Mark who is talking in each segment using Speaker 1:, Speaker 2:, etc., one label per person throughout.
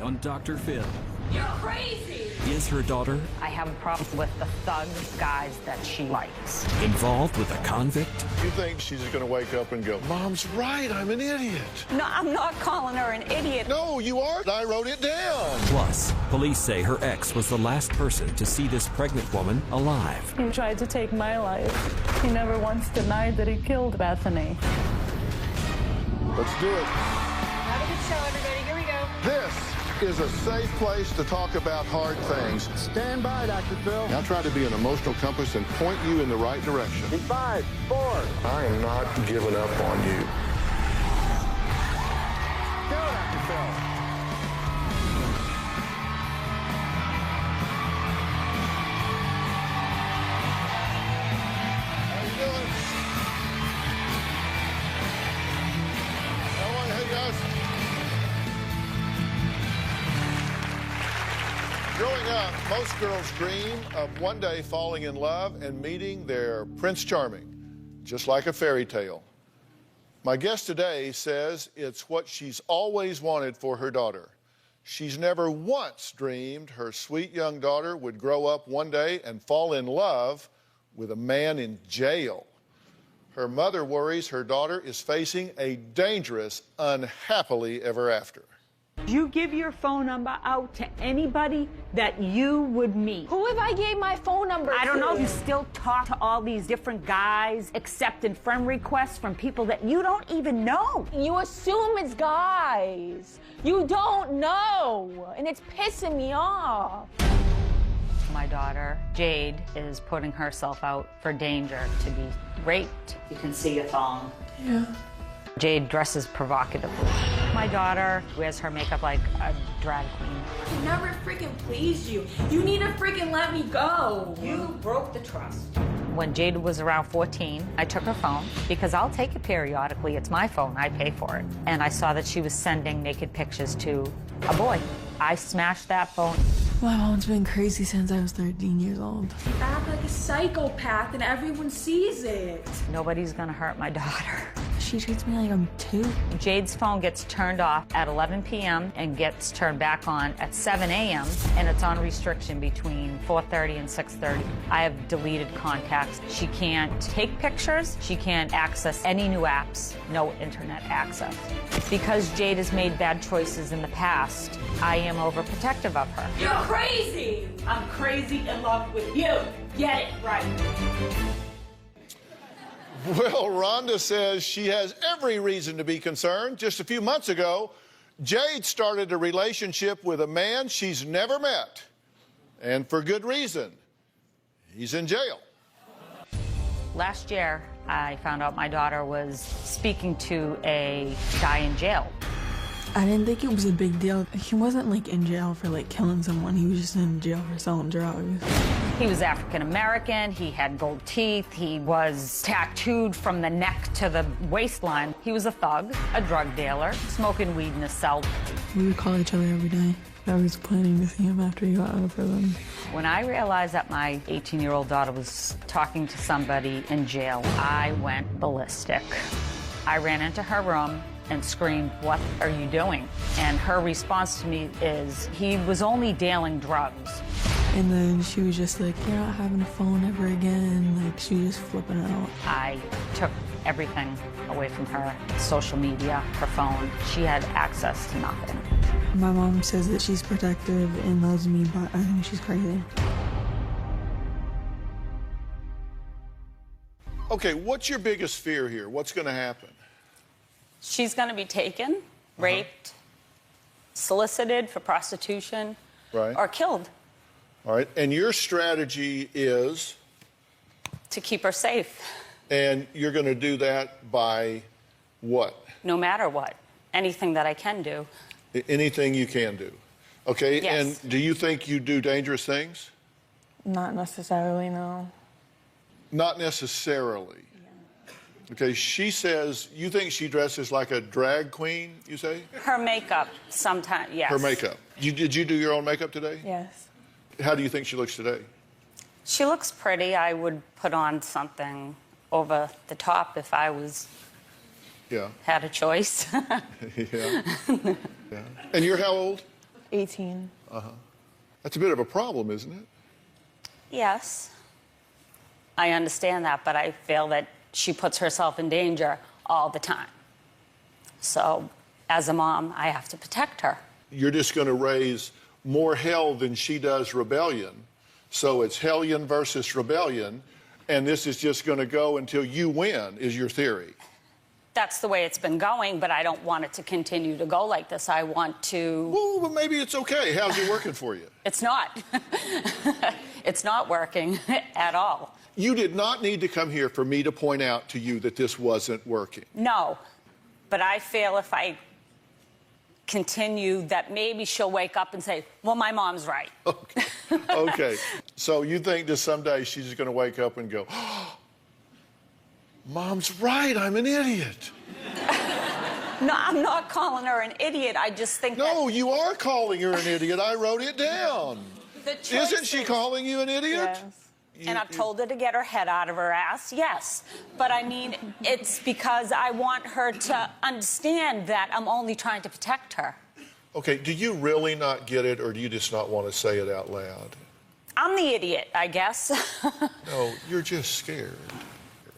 Speaker 1: on Dr. Phil.
Speaker 2: You're crazy!
Speaker 1: Is her daughter
Speaker 3: I have a problem with the thug guys that she likes.
Speaker 1: involved with a convict?
Speaker 4: You think she's going to wake up and go, Mom's right, I'm an idiot.
Speaker 3: No, I'm not calling her an idiot.
Speaker 4: No, you are. I wrote it down.
Speaker 1: Plus, police say her ex was the last person to see this pregnant woman alive.
Speaker 5: He tried to take my life. He never once denied that he killed Bethany.
Speaker 4: Let's do it.
Speaker 2: Have a good show, everybody. Here we go.
Speaker 4: This is a safe place to talk about hard things. Stand by, Dr. Phil. I'll try to be an emotional compass and point you in the right direction. In 5, 4. I am not giving up on you. Go, Dr. Phil. How you doing? How are you? Hey, guys. Growing up, most girls dream of one day falling in love and meeting their Prince Charming, just like a fairy tale. My guest today says it's what she's always wanted for her daughter. She's never once dreamed her sweet young daughter would grow up one day and fall in love with a man in jail. Her mother worries her daughter is facing a dangerous unhappily ever after.
Speaker 6: You give your phone number out to anybody that you would meet.
Speaker 2: Who have I gave my phone number
Speaker 6: I don't
Speaker 2: to?
Speaker 6: know, you still talk to all these different guys, accepting friend requests from people that you don't even know.
Speaker 2: You assume it's guys. You don't know. And it's pissing me off.
Speaker 3: My daughter, Jade, is putting herself out for danger to be raped. You can see your thong.
Speaker 5: Yeah.
Speaker 3: Jade dresses provocatively. My daughter wears her makeup like a drag queen.
Speaker 2: I never freaking pleased you. You need to freaking let me go.
Speaker 6: You broke the trust.
Speaker 3: When Jade was around 14, I took her phone because I'll take it periodically. It's my phone, I pay for it. And I saw that she was sending naked pictures to a boy. I smashed that phone.
Speaker 5: My mom's been crazy since I was 13 years old.
Speaker 2: You act like a psychopath and everyone sees it.
Speaker 3: Nobody's gonna hurt my daughter.
Speaker 5: She treats me like I'm 2.
Speaker 3: Jade's phone gets turned off at 11 p.m. and gets turned back on at 7 a.m. and it's on restriction between 4:30 and 6:30. I have deleted contacts. She can't take pictures. She can't access any new apps. No internet access. Because Jade has made bad choices in the past, I am overprotective of her.
Speaker 2: You're crazy.
Speaker 6: I'm crazy in love with you. Get it right.
Speaker 4: Well, Rhonda says she has every reason to be concerned. Just a few months ago, Jade started a relationship with a man she's never met. And for good reason. He's in jail.
Speaker 3: Last year, I found out my daughter was speaking to a guy in jail.
Speaker 5: I didn't think it was a big deal. He wasn't like in jail for like killing someone. He was just in jail for selling drugs.
Speaker 3: He was African American, he had gold teeth, he was tattooed from the neck to the waistline. He was a thug, a drug dealer, smoking weed in his cell.
Speaker 5: We would call each other every day. I was planning to see him after he got out of prison.
Speaker 3: When I realized that my 18-year-old daughter was talking to somebody in jail, I went ballistic. I ran into her room and screamed, "What are you doing?" And her response to me is, he was only dealing drugs.
Speaker 5: And then she was just like, "You're not having a phone ever again." Like, she was just flipping out.
Speaker 3: I took everything away from her, social media, her phone. She had access to nothing.
Speaker 5: My mom says that she's protective and loves me, but I think she's crazy.
Speaker 4: Okay, what's your biggest fear here? What's going to happen?
Speaker 7: She's going to be taken, raped, solicited for prostitution,
Speaker 4: Right.
Speaker 7: or killed
Speaker 4: All right, and your strategy is,
Speaker 7: to keep her safe,
Speaker 4: and you're going to do that by what?
Speaker 7: no matter what. Anything that I can do.
Speaker 4: Anything you can do. Okay,
Speaker 7: Yes.
Speaker 4: and do you think you do dangerous things?
Speaker 5: Not necessarily, no.
Speaker 4: Not necessarily. Okay, she says, you think she dresses like a drag queen, you say?
Speaker 7: Her makeup, sometimes, yes.
Speaker 4: Her makeup. Did you do your own makeup today?
Speaker 5: Yes.
Speaker 4: How do you think she looks today?
Speaker 7: She looks pretty. I would put on something over the top if I
Speaker 4: Yeah.
Speaker 7: had a choice.
Speaker 4: Yeah. Yeah. And you're how old?
Speaker 5: 18.
Speaker 4: That's a bit of a problem, isn't it?
Speaker 7: Yes, I understand that, but I feel that she puts herself in danger all the time. So, as a mom, I have to protect her.
Speaker 4: You're just going to raise more hell than she does rebellion. So it's hellion versus rebellion, and this is just going to go until you win, is your theory.
Speaker 7: That's the way it's been going, but I don't want it to continue to go like this. I want to...
Speaker 4: Well, but maybe it's okay. How's it working for you?
Speaker 7: It's not. It's not working at all.
Speaker 4: You did not need to come here for me to point out to you that this wasn't working.
Speaker 7: No, but I feel if I continue that maybe she'll wake up and say, well, my mom's right.
Speaker 4: Okay. Okay. So you think that someday she's just going to wake up and go, oh, Mom's right, I'm an idiot.
Speaker 7: No, I'm not calling her an idiot. I just think
Speaker 4: No, you are calling her an idiot. I wrote it down.
Speaker 7: that
Speaker 4: Isn't she calling you an idiot?
Speaker 5: Yes.
Speaker 7: And I've told her to get her head out of her ass, yes. But I mean, it's because I want her to understand that I'm only trying to protect her.
Speaker 4: Okay, do you really not get it, or do you just not want to say it out loud?
Speaker 7: I'm the idiot, I guess.
Speaker 4: No, you're just scared.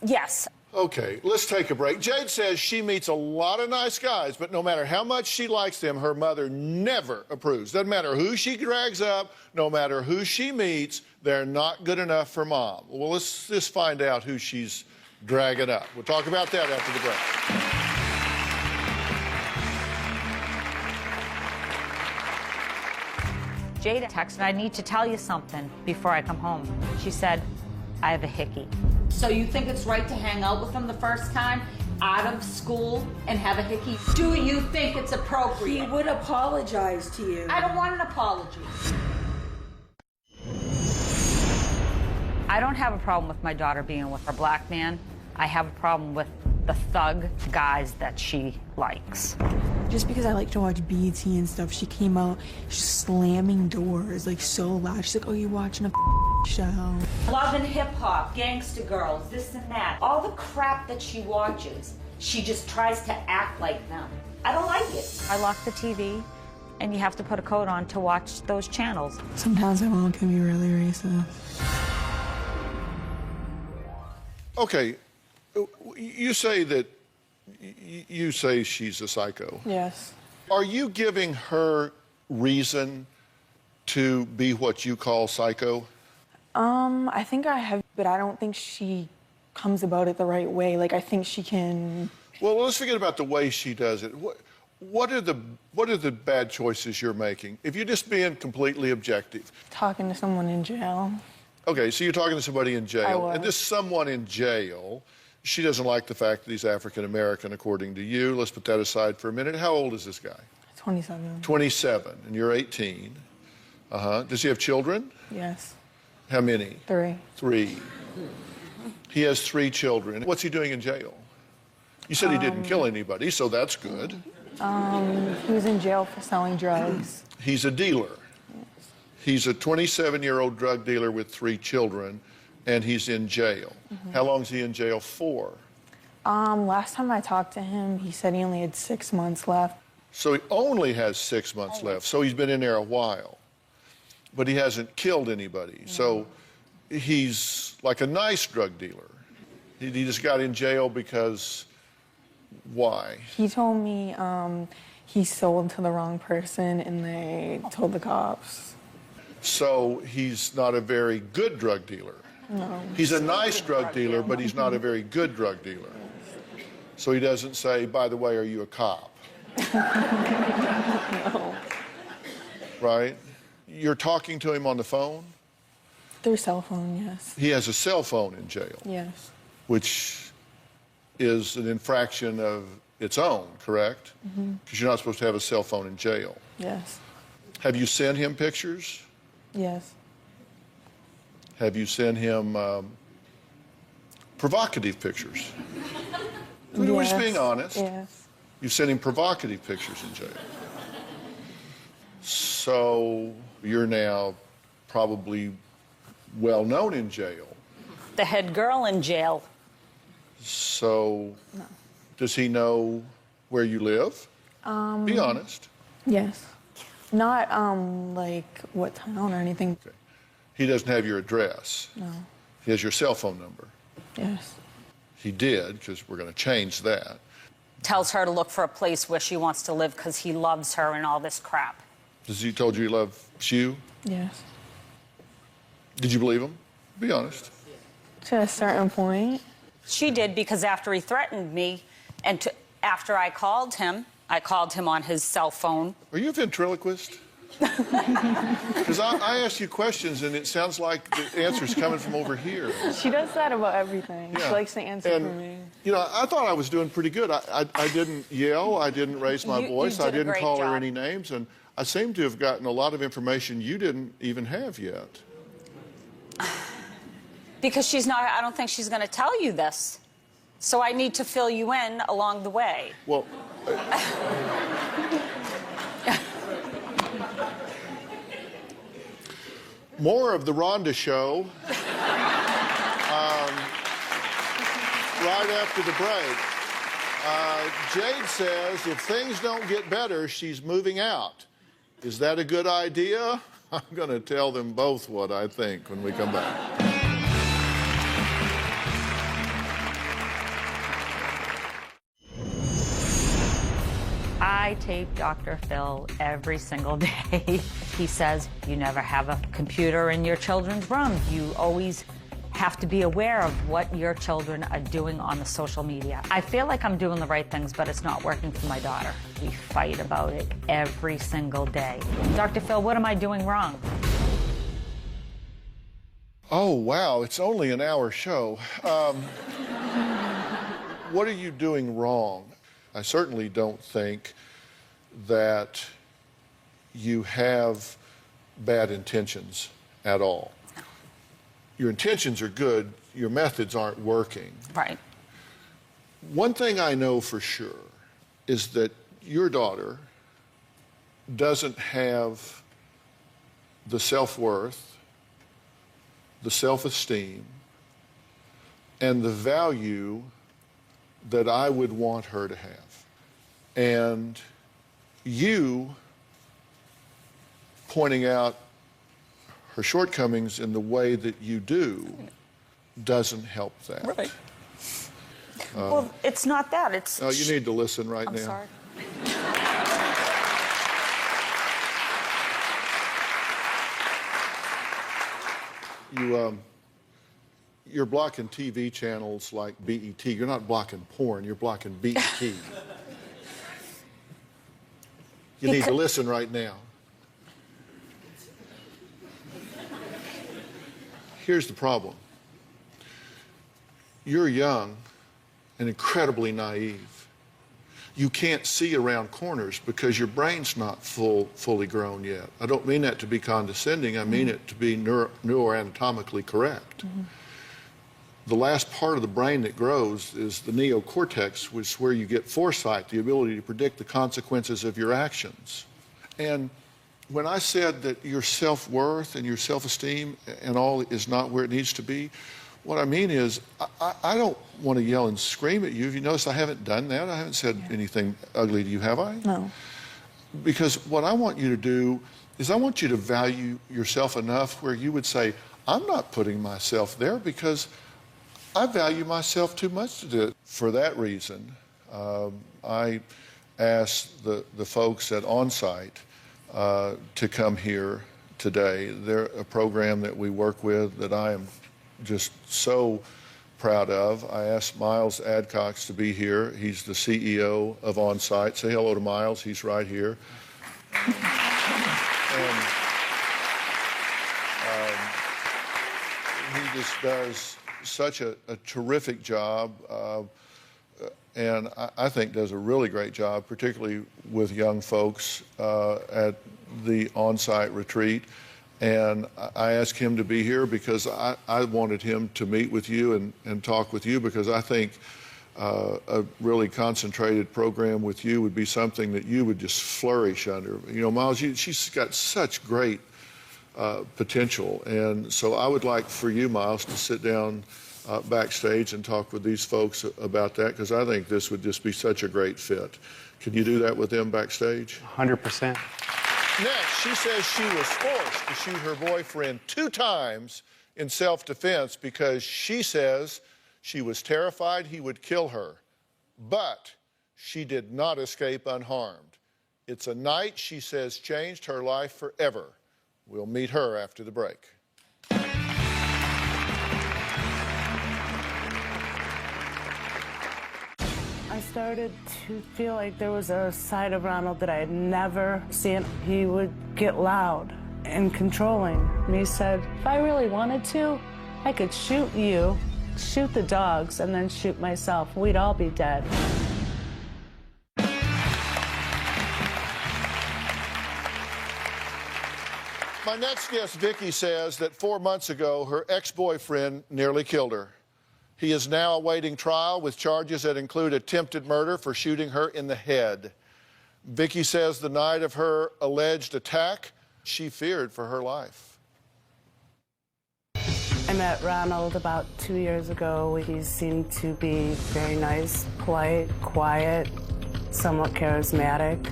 Speaker 7: Yes.
Speaker 4: Okay, let's take a break. Jade says she meets a lot of nice guys, but no matter how much she likes them, her mother never approves. Doesn't matter who she drags up, no matter who she meets, they're not good enough for Mom. Well, let's just find out who she's dragging up. We'll talk about that after the break.
Speaker 3: Jada texted, I need to tell you something before I come home. She said, I have a hickey. So you think it's right to hang out with him the first time, out of school, and have a hickey? Do you think it's appropriate?
Speaker 5: He would apologize to you.
Speaker 3: I don't want an apology. I don't have a problem with my daughter being with a black man. I have a problem with the thug guys that she likes.
Speaker 5: Just because I like to watch BET and stuff, she came out slamming doors like so loud. She's like, oh, you watching a show?
Speaker 3: Love and hip hop, gangsta girls, this and that. All the crap that she watches, she just tries to act like them. I don't like it. I lock the TV, and you have to put a coat on to watch those channels.
Speaker 5: Sometimes my mom can be really racist.
Speaker 4: Okay, you say that you say she's a psycho.
Speaker 5: Yes.
Speaker 4: Are you giving her reason to be what you call psycho?
Speaker 5: I think I have, but I don't think she comes about it the right way. Like, I think she can...
Speaker 4: Well, let's forget about the way she does it. What are the bad choices you're making? If you're just being completely objective.
Speaker 5: Talking to someone in jail.
Speaker 4: Okay, so you're talking to somebody in jail.
Speaker 5: I was.
Speaker 4: And this someone in jail, she doesn't like the fact that he's African-American, according to you. Let's put that aside for a minute. How old is this guy?
Speaker 5: 27.
Speaker 4: 27, and you're 18. Does he have children?
Speaker 5: Yes.
Speaker 4: How many?
Speaker 5: 3.
Speaker 4: 3. He has 3 children. What's he doing in jail? You said he didn't kill anybody, so that's good.
Speaker 5: He was in jail for selling drugs.
Speaker 4: He's a dealer. He's a 27-year-old drug dealer with 3 children, and he's in jail. How long is he in jail for?
Speaker 5: Last time I talked to him, he said he only had 6 months left.
Speaker 4: So he only has 6 months left. So he's been in there a while. But he hasn't killed anybody. So he's like a nice drug dealer. He just got in jail because why?
Speaker 5: He told me he sold to the wrong person and they told the cops.
Speaker 4: So he's not a very good drug dealer.
Speaker 5: No.
Speaker 4: He's a nice drug dealer, but he's not a very good drug dealer. So he doesn't say, by the way, are you a cop?
Speaker 5: No.
Speaker 4: Right? You're talking to him on the phone?
Speaker 5: Through cell phone, yes.
Speaker 4: He has a cell phone in jail,
Speaker 5: Yes.
Speaker 4: which is an infraction of its own, correct? Because you're not supposed to have a cell phone in jail.
Speaker 5: Yes.
Speaker 4: Have you sent him pictures?
Speaker 5: Yes.
Speaker 4: Have you sent him provocative pictures? We're just being honest.
Speaker 5: Yes.
Speaker 4: You've sent him provocative pictures in jail. So you're now probably well known in jail.
Speaker 7: The head girl in jail.
Speaker 4: So does he know where you live? Be honest.
Speaker 5: Yes. Not, like, what town or anything.
Speaker 4: Okay. He doesn't have your address.
Speaker 5: No.
Speaker 4: He has your cell phone number.
Speaker 5: Yes.
Speaker 4: He did, because we're going to change that.
Speaker 7: Tells her to look for a place where she wants to live because he loves her and all this crap.
Speaker 4: Has he told you he loves you?
Speaker 5: Yes.
Speaker 4: Did you believe him? Be honest.
Speaker 5: To a certain point.
Speaker 7: She did, because after he threatened me and after I called him on his cell phone.
Speaker 4: Are you a ventriloquist? Because I ask you questions and it sounds like the answer's coming from over here.
Speaker 5: She does that about everything.
Speaker 4: Yeah.
Speaker 5: She likes to answer
Speaker 4: And,
Speaker 5: for me.
Speaker 4: You know, I thought I was doing pretty good. I didn't yell. I didn't raise my voice.
Speaker 7: did
Speaker 4: I
Speaker 7: a
Speaker 4: didn't
Speaker 7: great
Speaker 4: call her
Speaker 7: job.
Speaker 4: any names. And I seem to have gotten a lot of information you didn't even have yet.
Speaker 7: Because I don't think she's going to tell you this. So I need to fill you in along the way.
Speaker 4: Well, more of the Rhonda show right after the break. Jade says if things don't get better, she's moving out. Is that a good idea? I'm going to tell them both what I think when we come back.
Speaker 3: I tape Dr. Phil every single day. He says you never have a computer in your children's room. You always have to be aware of what your children are doing on the social media. I feel like I'm doing the right things, but it's not working for my daughter. We fight about it every single day. Dr. Phil, what am I doing wrong?
Speaker 4: Oh, wow, it's only an hour show. What are you doing wrong? I certainly don't think that you have bad intentions at all. Your intentions are good, your methods aren't working.
Speaker 7: Right.
Speaker 4: One thing I know for sure is that your daughter doesn't have the self-worth, the self-esteem, and the value that I would want her to have. And you pointing out her shortcomings in the way that you do doesn't help that.
Speaker 7: Right. Well, it's not that. It's.
Speaker 4: No, you need to listen right
Speaker 7: I'm
Speaker 4: now.
Speaker 7: sorry.
Speaker 4: You're blocking TV channels like BET. You're not blocking porn, you're blocking BET. You need to listen right now. Here's the problem. You're young and incredibly naive. You can't see around corners because your brain's not fully grown yet. I don't mean that to be condescending. I mean it to be neuroanatomically correct. Mm-hmm. The last part of the brain that grows is the neocortex, which is where you get foresight, the ability to predict the consequences of your actions. And when I said that your self-worth and your self-esteem and all is not where it needs to be, what I mean is I don't want to yell and scream at you. Have you noticed I haven't done that? I haven't said anything ugly to you, have I?
Speaker 5: No.
Speaker 4: Because what I want you to do is I want you to value yourself enough where you would say, I'm not putting myself there because I value myself too much to do it. For that reason, I asked the folks at OnSite to come here today. They're a program that we work with that I am just so proud of. I asked Miles Adcox to be here. He's the CEO of OnSite. Say hello to Miles. He's right here. And he just does such a terrific job, and I think does a really great job, particularly with young folks at the OnSite retreat. And I asked him to be here because I wanted him to meet with you and talk with you, because I think a really concentrated program with you would be something that you would just flourish under. You know, Miles, she's got such great potential. And so I would like for you, Miles, to sit down backstage and talk with these folks about that, because I think this would just be such a great fit. Can you do that with them backstage?
Speaker 8: 100%.
Speaker 4: Next, she says she was forced to shoot her boyfriend 2 times in self-defense because she says she was terrified he would kill her. But she did not escape unharmed. It's a night, she says, changed her life forever. We'll meet her after the break.
Speaker 8: I started to feel like there was a side of Ronald that I had never seen. He would get loud and controlling. And he said, if I really wanted to, I could shoot you, shoot the dogs, and then shoot myself. We'd all be dead.
Speaker 4: My next guest, Vicky, says that 4 months ago, her ex-boyfriend nearly killed her. He is now awaiting trial with charges that include attempted murder for shooting her in the head. Vicky says the night of her alleged attack, she feared for her life.
Speaker 8: I met Ronald about 2 years ago. He seemed to be very nice, polite, quiet, somewhat charismatic.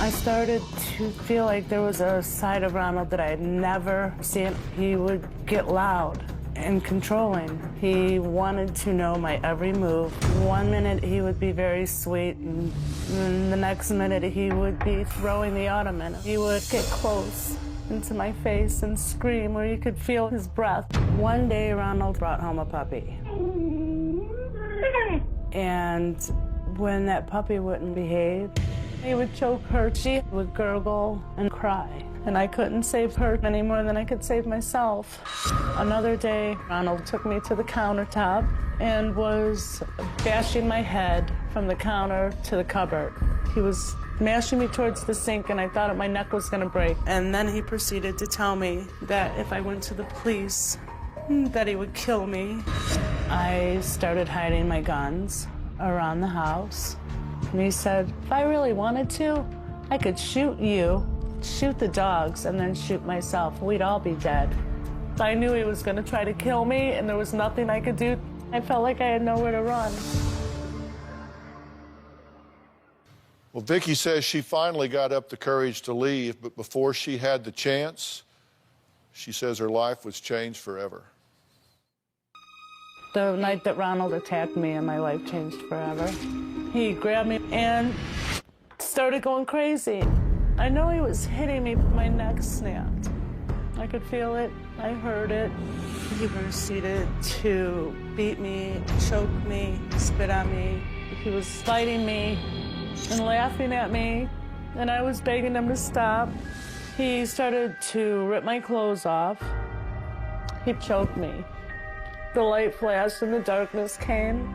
Speaker 8: I started to feel like there was a side of Ronald that I had never seen. He would get loud and controlling. He wanted to know my every move. 1 minute he would be very sweet, and then the next minute he would be throwing the ottoman. He would get close into my face and scream where you could feel his breath. One day Ronald brought home a puppy. And when that puppy wouldn't behave, he would choke her. She would gurgle and cry. And I couldn't save her any more than I could save myself. Another day, Ronald took me to the countertop and was bashing my head from the counter to the cupboard. He was mashing me towards the sink, and I thought my neck was gonna break. And then he proceeded to tell me that if I went to the police, that he would kill me. I started hiding my guns around the house. And he said, if I really wanted to, I could shoot you, shoot the dogs, and then shoot myself. We'd all be dead. I knew he was gonna try to kill me, and there was nothing I could do. I felt like I had nowhere to run.
Speaker 4: Well, Vicky says she finally got up the courage to leave, but before she had the chance, she says her life was changed forever.
Speaker 8: The night that Ronald attacked me and my life changed forever. He grabbed me and started going crazy. I know he was hitting me, my neck snapped. I could feel it, I heard it. He proceeded to beat me, choke me, spit on me. He was fighting me and laughing at me, and I was begging him to stop. He started to rip my clothes off. He choked me. The light flashed and the darkness came,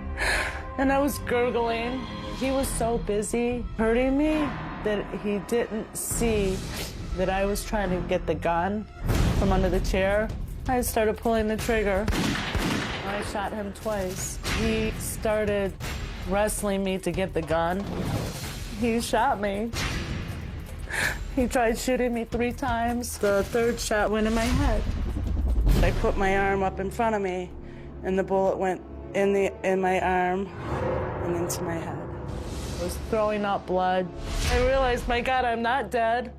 Speaker 8: and I was gurgling. He was so busy hurting me that he didn't see that I was trying to get the gun from under the chair. I started pulling the trigger. I shot him twice. He started wrestling me to get the gun. He shot me. He tried shooting me 3 times. The third shot went in my head. I put my arm up in front of me, and the bullet went in my arm and into my head. I was throwing up blood. I realized, my God, I'm not dead,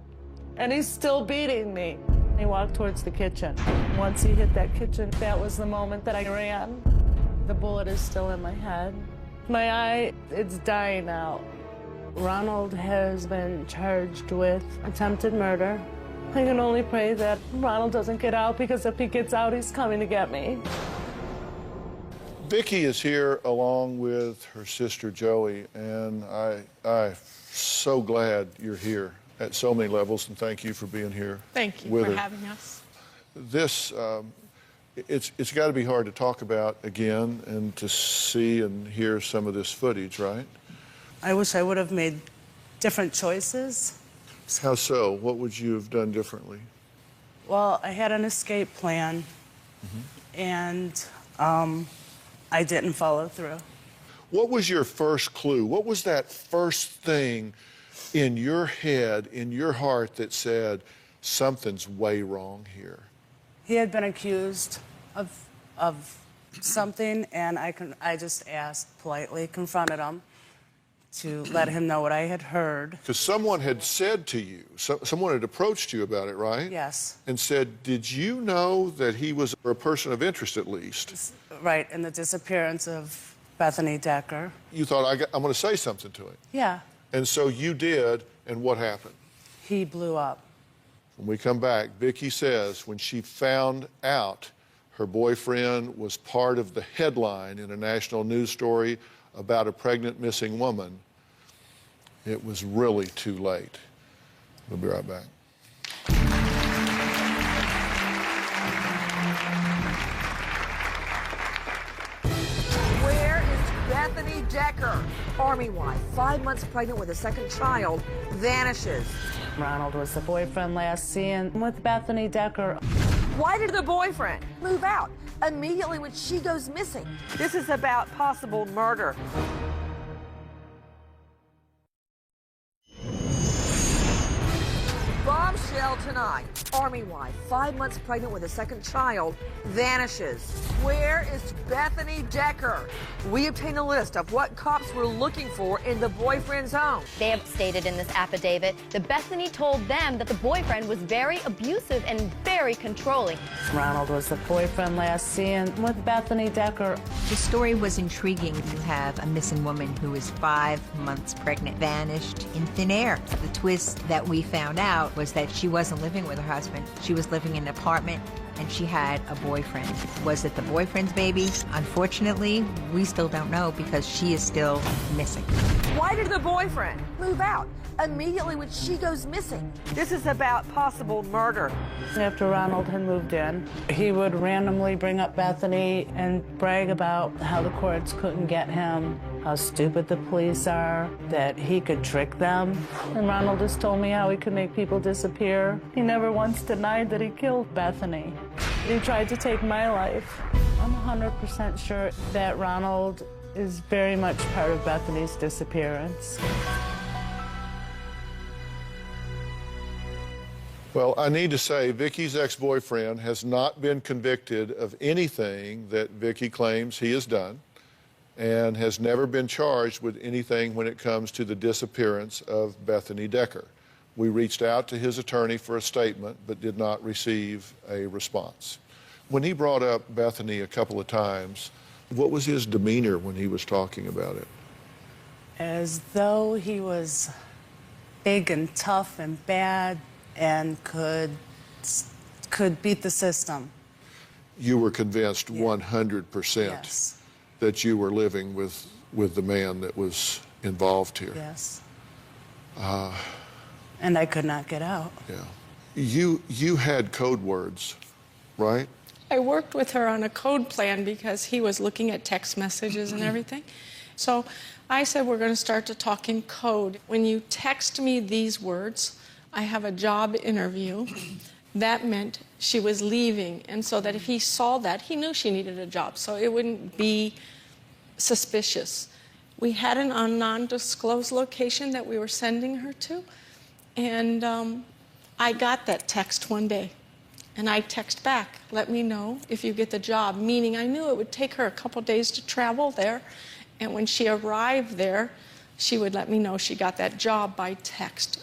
Speaker 8: and he's still beating me. He walked towards the kitchen. Once he hit that kitchen, that was the moment that I ran. The bullet is still in my head. My eye, it's dying out. Ronald has been charged with attempted murder. I can only pray that Ronald doesn't get out, because if he gets out, he's coming to get me.
Speaker 4: Vicky is here along with her sister Joey, and I'm so glad you're here at so many levels, and thank you for being here.
Speaker 9: Thank you
Speaker 4: with
Speaker 9: for
Speaker 4: her.
Speaker 9: having us.
Speaker 4: This, it's got to be hard to talk about again and to see and hear some of this footage, right?
Speaker 8: I wish I would have made different choices.
Speaker 4: How so? What would you have done differently?
Speaker 8: Well, I had an escape plan, and I didn't follow through.
Speaker 4: What was your first clue? What was that first thing in your head, in your heart, that said, something's way wrong here?
Speaker 8: He had been accused of something, and I just asked politely, confronted him, to let him know what I had heard.
Speaker 4: Because someone had said to you, someone had approached you about it, right?
Speaker 8: Yes.
Speaker 4: And said, did you know that he was a person of interest at least?
Speaker 8: Right, in the disappearance of Bethany Decker.
Speaker 4: You thought, I'm going to say something to him.
Speaker 8: Yeah.
Speaker 4: And so you did, and what happened?
Speaker 8: He blew up.
Speaker 4: When we come back, Vicki says when she found out her boyfriend was part of the headline in a national news story about a pregnant missing woman, it was really too late. We'll be right back.
Speaker 9: Where is Bethany Decker? Army wife, 5 months pregnant with a second child, vanishes.
Speaker 8: Ronald was the boyfriend last seen with Bethany Decker.
Speaker 9: Why did the boyfriend move out immediately when she goes missing? This is about possible murder. Bombshell tonight. Army wife, 5 months pregnant with a second child, vanishes. Where is Bethany Decker? We obtained a list of what cops were looking for in the boyfriend's home.
Speaker 10: They have stated in this affidavit that Bethany told them that the boyfriend was very abusive and very controlling.
Speaker 8: Ronald was the boyfriend last seen with Bethany Decker.
Speaker 11: The story was intriguing. You have a missing woman who is 5 months pregnant, vanished in thin air. The twist that we found out was that she wasn't living with her husband. She was living in an apartment, and she had a boyfriend. Was it the boyfriend's baby? Unfortunately, we still don't know because she is still missing.
Speaker 9: Why did the boyfriend move out immediately when she goes missing? This is about possible murder.
Speaker 8: After Ronald had moved in, he would randomly bring up Bethany and brag about how the courts couldn't get him, how stupid the police are, that he could trick them. And Ronald just told me how he could make people disappear. He never once denied that he killed Bethany. He tried to take my life. I'm 100% sure that Ronald is very much part of Bethany's disappearance.
Speaker 4: Well, I need to say Vicki's ex-boyfriend has not been convicted of anything that Vicki claims he has done and has never been charged with anything when it comes to the disappearance of Bethany Decker. We reached out to his attorney for a statement but did not receive a response. When he brought up Bethany a couple of times, what was his demeanor when he was talking about it?
Speaker 8: As though he was big and tough and bad and could beat the system.
Speaker 4: You were convinced 100%
Speaker 8: Yes.
Speaker 4: that you were living with the man that was involved here.
Speaker 8: Yes. And I could not get out.
Speaker 4: Yeah. You had code words, right?
Speaker 12: I worked with her on a code plan because he was looking at text messages and everything. So I said, we're going to start to talk in code. When you text me these words, I have a job interview. That meant she was leaving, and so that if he saw that, he knew she needed a job, so it wouldn't be suspicious. We had an non-disclosed location that we were sending her to, and I got that text one day, and I text back, let me know if you get the job, meaning I knew it would take her a couple days to travel there, and when she arrived there, she would let me know she got that job by text.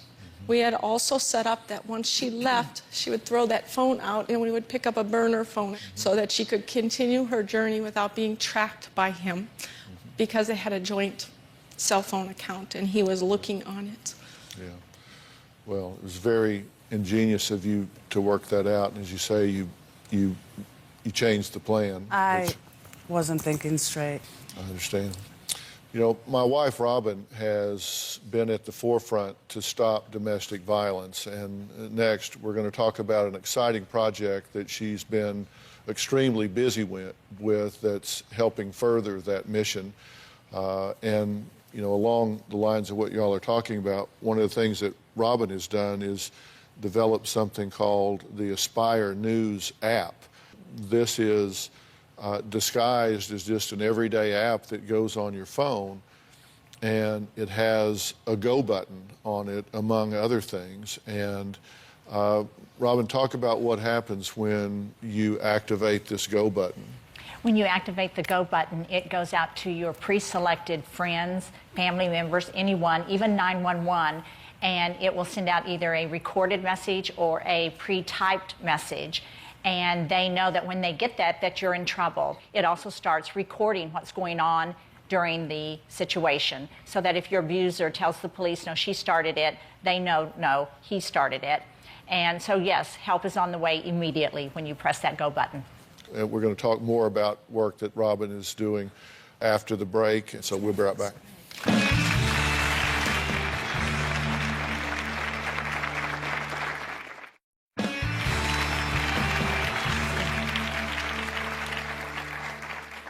Speaker 12: We had also set up that once she left, she would throw that phone out and we would pick up a burner phone so that she could continue her journey without being tracked by him because they had a joint cell phone account and he was looking on it.
Speaker 4: Yeah. Well, it was very ingenious of you to work that out. And as you say, you changed the plan.
Speaker 8: I wasn't thinking straight.
Speaker 4: I understand. You know, my wife, Robin, has been at the forefront to stop domestic violence. And next, we're going to talk about an exciting project that she's been extremely busy with that's helping further that mission. And, you know, along the lines of what y'all are talking about, one of the things that Robin has done is develop something called the Aspire News app. This is disguised as just an everyday app that goes on your phone, and it has a go button on it, among other things. And Robin, talk about what happens when you activate this go button.
Speaker 3: When you activate the Go button, it goes out to your pre-selected friends, family members, anyone, even 911, and it will send out either a recorded message or a pre-typed message. And they know that when they get that you're in trouble. It also starts recording what's going on during the situation, so that if your abuser tells the police, no, she started it, they know, no, he started it. And so, yes, help is on the way immediately when you press that Go button.
Speaker 4: And we're going to talk more about work that Robin is doing after the break, and so we'll be right back.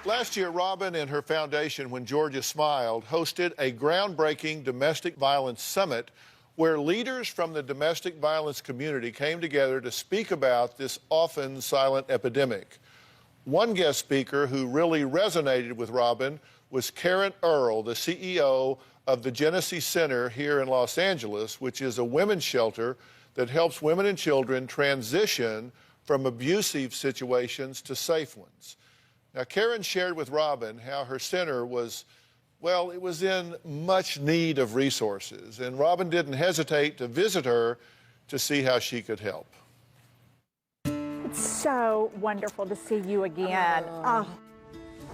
Speaker 4: Last year, Robin and her foundation, When Georgia Smiled, hosted a groundbreaking domestic violence summit where leaders from the domestic violence community came together to speak about this often silent epidemic. One guest speaker who really resonated with Robin was Karen Earl, the CEO of the Genesee Center here in Los Angeles, which is a women's shelter that helps women and children transition from abusive situations to safe ones. Now, Karen shared with Robin how her center was, well, it was in much need of resources, and Robin didn't hesitate to visit her to see how she could help.
Speaker 6: It's so wonderful to see you again. Oh,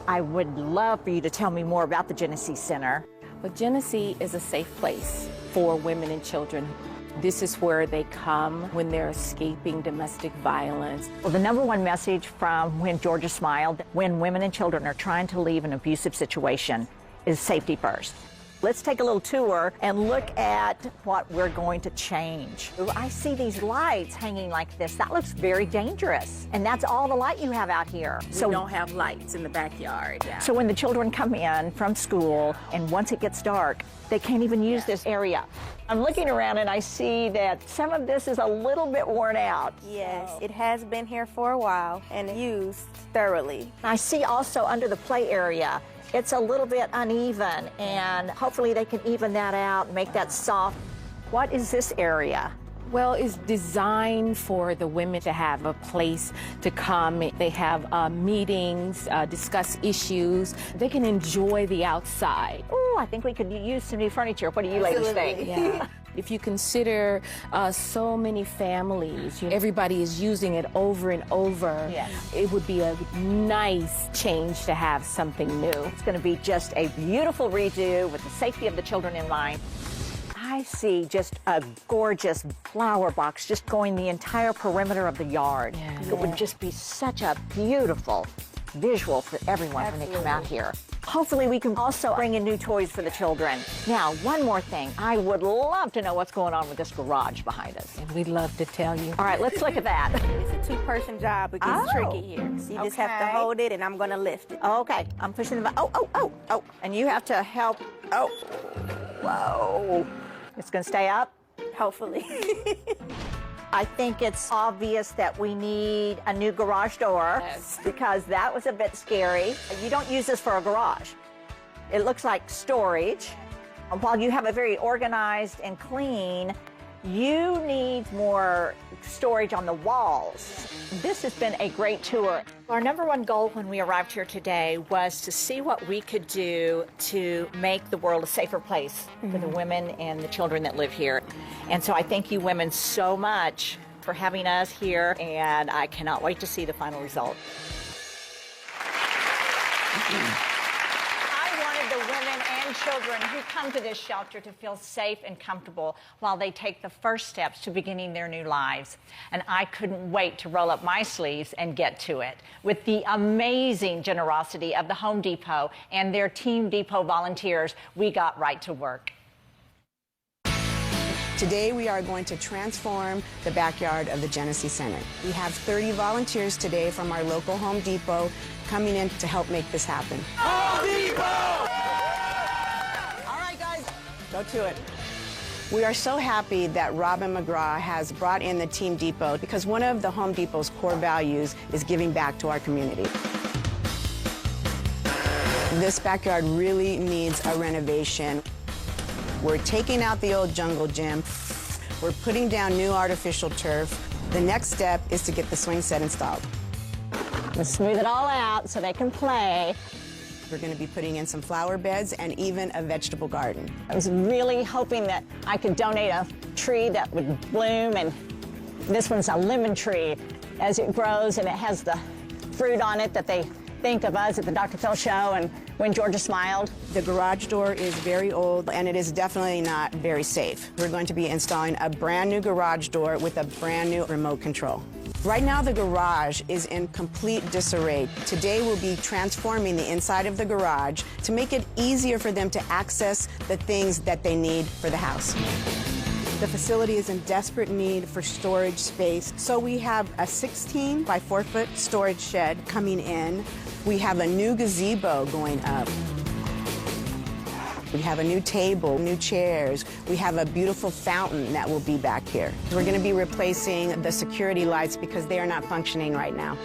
Speaker 6: I would love for you to tell me more about the Genesee Center.
Speaker 13: Well, Genesee is a safe place for women and children. This is where they come when they're escaping domestic violence.
Speaker 6: Well, the #1 message from When Georgia Smiled, when women and children are trying to leave an abusive situation, is safety first. Let's take a little tour and look at what we're going to change. I see these lights hanging like this. That looks very dangerous. And that's all the light you have out here.
Speaker 13: We don't have lights in the backyard. Yeah.
Speaker 6: So when the children come in from school, and once it gets dark, they can't even use this area. I'm looking around and I see that some of this is a little bit worn out.
Speaker 14: Yes, it has been here for a while and used thoroughly.
Speaker 6: I see also under the play area, it's a little bit uneven, and hopefully they can even that out and make that soft. What is this area?
Speaker 13: Well, it's designed for the women to have a place to come. They have meetings, discuss issues. They can enjoy the outside.
Speaker 6: Oh, I think we could use some new furniture. What do you ladies think?
Speaker 13: Yeah. If you consider so many families, everybody is using it over and over,
Speaker 6: yes,
Speaker 13: it would be a nice change to have something new.
Speaker 6: It's going to be just a beautiful redo with the safety of the children in mind. I see just a gorgeous flower box just going the entire perimeter of the yard.
Speaker 13: Yeah.
Speaker 6: It would just be such a beautiful visual for everyone when they come out here. Hopefully we can also bring in new toys for the children. Now, one more thing. I would love to know what's going on with this garage behind us.
Speaker 13: And we'd love to tell you.
Speaker 6: All right, let's look at that.
Speaker 14: It's a two-person job. It gets tricky here. So you just have to hold it, and I'm going to lift it.
Speaker 6: Okay, I'm pushing the oh. And you have to help. Oh, whoa. It's going to stay up?
Speaker 14: Hopefully.
Speaker 6: I think it's obvious that we need a new garage door,
Speaker 13: yes,
Speaker 6: because that was a bit scary. You don't use this for a garage. It looks like storage. While you have it very organized and clean, you need more storage on the walls. This has been a great tour. Our #1 goal when we arrived here today was to see what we could do to make the world a safer place for the women and the children that live here. And so I thank you women so much for having us here, and I cannot wait to see the final result. Children who come to this shelter to feel safe and comfortable while they take the first steps to beginning their new lives. And I couldn't wait to roll up my sleeves and get to it. With the amazing generosity of the Home Depot and their Team Depot volunteers, we got right to work.
Speaker 15: Today we are going to transform the backyard of the Genesee Center. We have 30 volunteers today from our local Home Depot coming in to help make this happen.
Speaker 16: Home Depot!
Speaker 15: Go to it. We are so happy that Robin McGraw has brought in the Team Depot because one of the Home Depot's core values is giving back to our community. This backyard really needs a renovation. We're taking out the old jungle gym. We're putting down new artificial turf. The next step is to get the swing set installed.
Speaker 6: And smooth it all out so they can play.
Speaker 15: We're going to be putting in some flower beds and even a vegetable garden.
Speaker 6: I was really hoping that I could donate a tree that would bloom, and this one's a lemon tree. As it grows and it has the fruit on it that they think of us at the Dr. Phil show and When Georgia Smiled.
Speaker 15: The garage door is very old and it is definitely not very safe. We're going to be installing a brand new garage door with a brand new remote control. Right now the garage is in complete disarray. Today we'll be transforming the inside of the garage to make it easier for them to access the things that they need for the house. The facility is in desperate need for storage space, so we have a 16 by 4 foot storage shed coming in. We have a new gazebo going up. We have a new table, new chairs. We have a beautiful fountain that will be back here. We're going to be replacing the security lights because they are not functioning right now.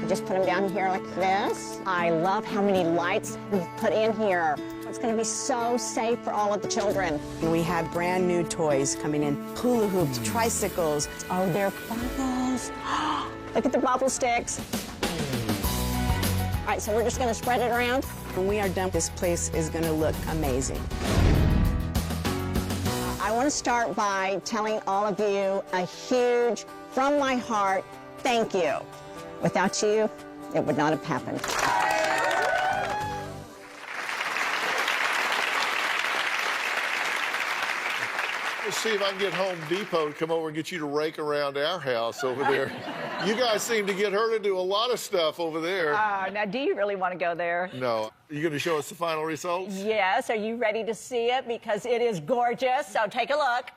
Speaker 6: Just put them down here like this. I love how many lights we've put in here. It's going to be so safe for all of the children.
Speaker 15: And we have brand new toys coming in. Hula hoops, tricycles.
Speaker 6: Oh, they're bubbles. Look at the bubble sticks. All right, so we're just going to spread it around.
Speaker 15: When we are done, this place is going to look amazing.
Speaker 6: I want to start by telling all of you a huge, from my heart, thank you. Without you, it would not have happened.
Speaker 4: Let's see if I can get Home Depot to come over and get you to rake around our house over there. You guys seem to get her to do a lot of stuff over there.
Speaker 6: Now, do you really want to go there?
Speaker 4: No. Are you going to show us the final results?
Speaker 6: Yes. Are you ready to see it? Because it is gorgeous. So take a look.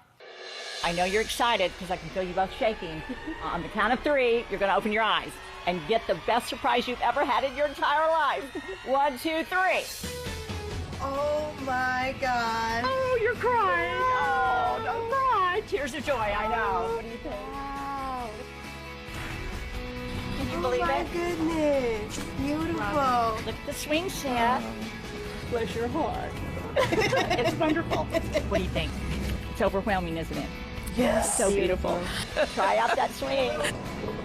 Speaker 6: I know you're excited because I can feel you both shaking. On the count of 3, you're going to open your eyes and get the best surprise you've ever had in your entire life. 1, 2, 3.
Speaker 15: Oh my God.
Speaker 6: Oh, you're crying. Oh, don't cry. Tears of joy, I know. What do you think?
Speaker 15: Wow.
Speaker 6: Can you believe it?
Speaker 15: Oh my goodness. Beautiful.
Speaker 6: Look at the swing set. Bless your heart. It's wonderful. What do you think? It's overwhelming, isn't it?
Speaker 8: Yes.
Speaker 6: So beautiful. Try out that swing.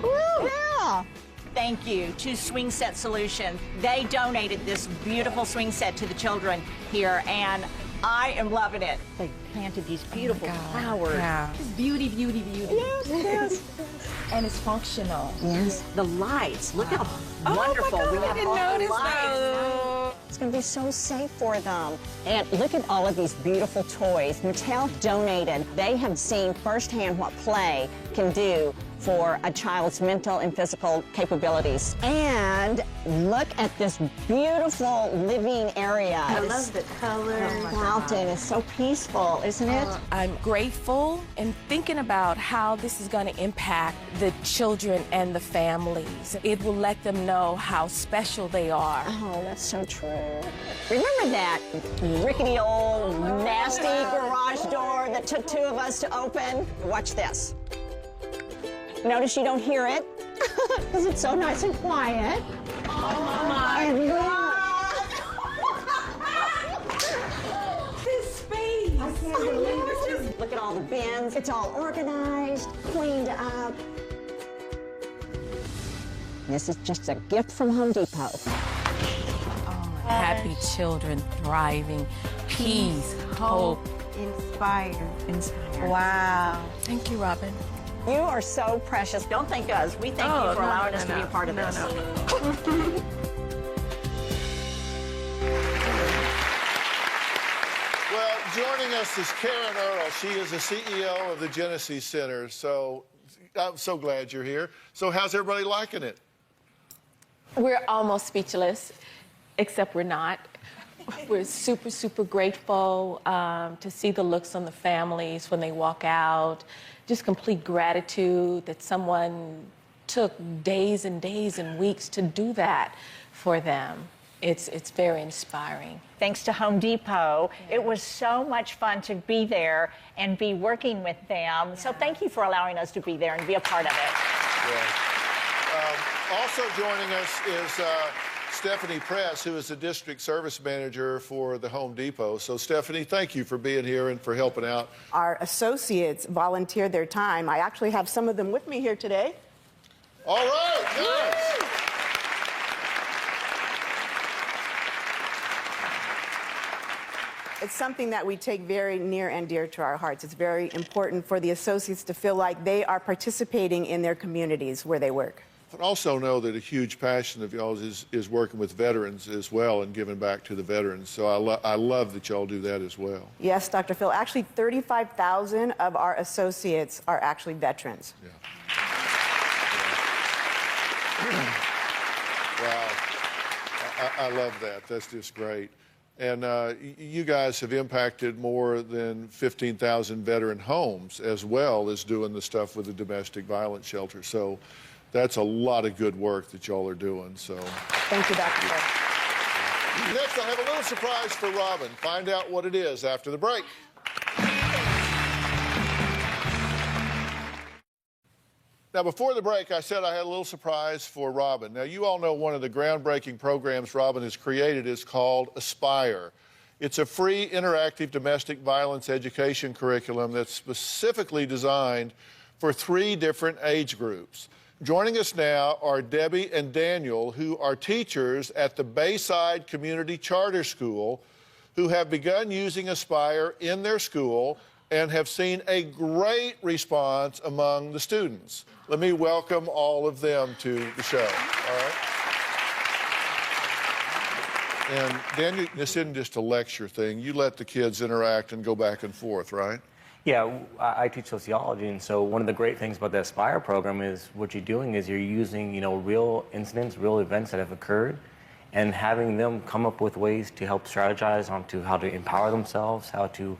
Speaker 6: Woo! Yeah. Thank you to Swing Set Solutions. They donated this beautiful swing set to the children here, and I am loving it. They planted these beautiful flowers.
Speaker 13: Yeah. Beauty, beauty, beauty.
Speaker 6: Yes, yes.
Speaker 13: And it's functional.
Speaker 6: Yes. The lights. Look how wonderful. We have all the lights. It's going to be so safe for them. And look at all of these beautiful toys. Mattel donated. They have seen firsthand what play can do for a child's mental and physical capabilities. And look at this beautiful living area.
Speaker 15: I love the colors.
Speaker 6: The fountain is so peaceful, isn't it?
Speaker 13: I'm grateful and thinking about how this is going to impact the children and the families. It will let them know how special they are.
Speaker 6: Oh, that's so true. Remember that rickety old nasty garage door that took 2 of us to open? Watch this. Notice you don't hear it because it's so nice and quiet.
Speaker 15: Oh my God! This space! I can't believe it.
Speaker 6: Look at all the bins. It's all organized, cleaned up. This is just a gift from Home Depot.
Speaker 13: Happy children, thriving, peace, hope.
Speaker 15: Inspired. Wow.
Speaker 13: Thank you, Robin.
Speaker 6: You are so precious. Don't thank us. We thank you for allowing us to be a part of this.
Speaker 4: Well, joining us is Karen Earl. She is the CEO of the Genesee Center. So I'm so glad you're here. So how's everybody liking it?
Speaker 8: We're almost speechless, except we're not. We're super, super grateful to see the looks on the families when they walk out. Just complete gratitude that someone took days and days and weeks to do that for them. It's very inspiring.
Speaker 6: Thanks to Home Depot. It was so much fun to be there and be working with them. So thank you for allowing us to be there and be a part of it.
Speaker 4: Yeah. Also joining us is Stephanie Press, who is the district service manager for the Home Depot. So, Stephanie, thank you for being here and for helping out.
Speaker 15: Our associates volunteer their time. I actually have some of them with me here today.
Speaker 4: All right, nice.
Speaker 15: It's something that we take very near and dear to our hearts. It's very important for the associates to feel like they are participating in their communities where they work.
Speaker 4: But also know that a huge passion of y'all's is working with veterans as well and giving back to the veterans. So I love that y'all do that as well.
Speaker 15: Yes, Dr. Phil. Actually, 35,000 of our associates are actually veterans.
Speaker 4: Yeah. Wow. I love that. That's just great. And you guys have impacted more than 15,000 veteran homes as well as doing the stuff with the domestic violence shelter. So that's a lot of good work that y'all are doing. So
Speaker 15: thank you, Dr. Phil.
Speaker 4: Next, I have a little surprise for Robin. Find out what it is after the break. Now, before the break, I said I had a little surprise for Robin. Now, you all know one of the groundbreaking programs Robin has created is called Aspire. It's a free, interactive domestic violence education curriculum that's specifically designed for 3 different age groups. Joining us now are Debbie and Daniel, who are teachers at the Bayside Community Charter School, who have begun using Aspire in their school and have seen a great response among the students. Let me welcome all of them to the show, all right? And Daniel, this isn't just a lecture thing. You let the kids interact and go back and forth, right?
Speaker 16: Yeah, I teach sociology, and so one of the great things about the Aspire program is what you're doing is you're using, real incidents, real events that have occurred, and having them come up with ways to help strategize onto how to empower themselves, how to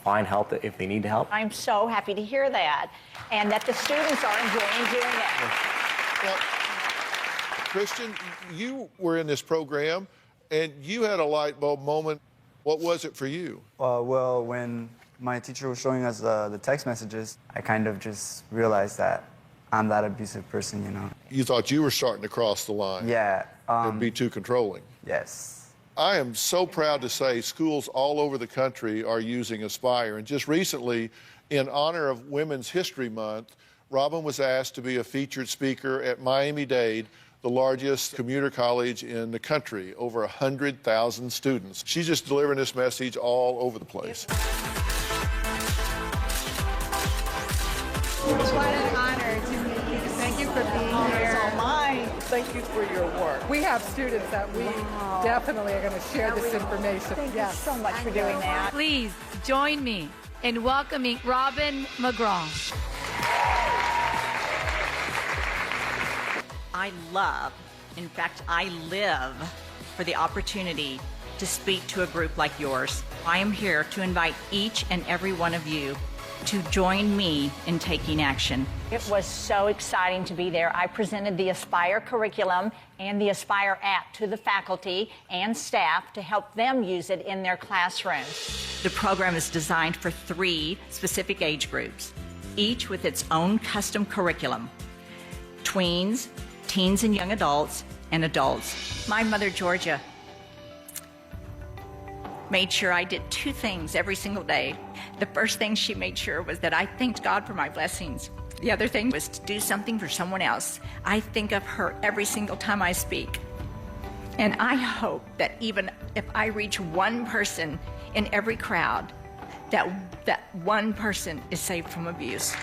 Speaker 16: find help if they need help.
Speaker 6: I'm so happy to hear that, and that the students are enjoying doing it.
Speaker 4: Well, Christian, you were in this program, and you had a light bulb moment. What was it for you?
Speaker 17: Well, when my teacher was showing us the text messages, I kind of just realized that I'm that abusive person,
Speaker 4: You thought you were starting to cross the line.
Speaker 17: Yeah.
Speaker 4: And be too controlling.
Speaker 17: Yes.
Speaker 4: I am so proud to say schools all over the country are using Aspire. And just recently, in honor of Women's History Month, Robin was asked to be a featured speaker at Miami-Dade, the largest commuter college in the country, over 100,000 students. She's just delivering this message all over the place.
Speaker 18: What an honor to meet you. Thank you for being here.
Speaker 9: It's all mine. Thank you for your work. We have students that we definitely are going to share this information.
Speaker 6: Thank you so much for doing that.
Speaker 19: Please join me in welcoming Robin McGraw.
Speaker 20: I love, in fact, I live for the opportunity to speak to a group like yours. I am here to invite each and every one of you to join me in taking action.
Speaker 6: It was so exciting to be there. I presented the Aspire curriculum and the Aspire app to the faculty and staff to help them use it in their classrooms.
Speaker 20: The program is designed for 3 specific age groups, each with its own custom curriculum: tweens, teens and young adults, and adults. My mother, Georgia, made sure I did 2 things every single day. The first thing she made sure was that I thanked God for my blessings. The other thing was to do something for someone else. I think of her every single time I speak. And I hope that even if I reach one person in every crowd, that one person is saved from abuse.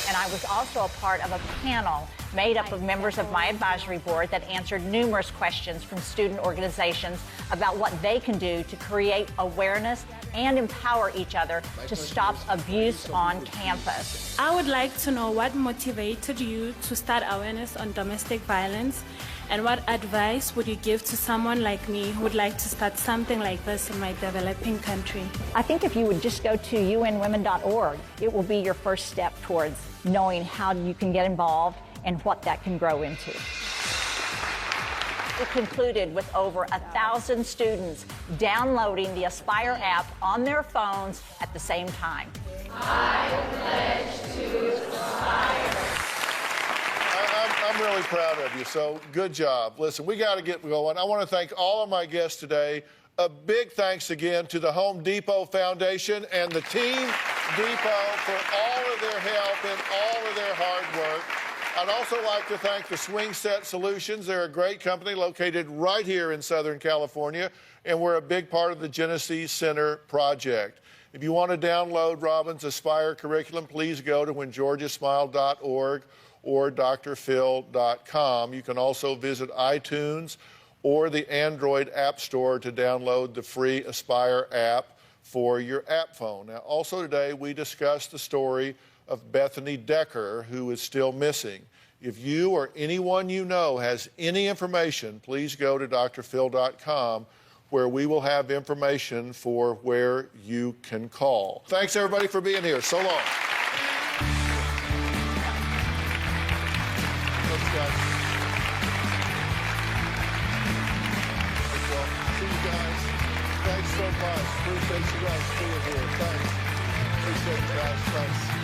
Speaker 6: And I was also a part of a panel made up of members of my advisory board that answered numerous questions from student organizations about what they can do to create awareness and empower each other to stop abuse on campus.
Speaker 21: I would like to know what motivated you to start awareness on domestic violence, and what advice would you give to someone like me who would like to start something like this in my developing country?
Speaker 6: I think if you would just go to unwomen.org, it will be your first step towards knowing how you can get involved and what that can grow into. It concluded with over 1,000 students downloading the Aspire app on their phones at the same time.
Speaker 18: I pledge to Aspire.
Speaker 4: I'm really proud of you, so good job. Listen, we got to get going. I want to thank all of my guests today. A big thanks again to the Home Depot Foundation and the team Depot for all of their help and all of their hard work. I'd also like to thank the Swing Set Solutions. They're a great company located right here in Southern California, and we're a big part of the Genesee Center project. If you want to download Robin's Aspire curriculum, please go to whengeorgiasmiled.org or drphil.com. You can also visit iTunes or the Android App Store to download the free Aspire app for your app phone. Now, also today, we discussed the story of Bethany Decker, who is still missing. If you or anyone you know has any information, please go to drphil.com, where we will have information for where you can call. Thanks, everybody, for being here. So long. Thanks, guys. Well, see you guys. Thanks so much. Appreciate you guys being here. Thanks. Appreciate you guys. Thanks.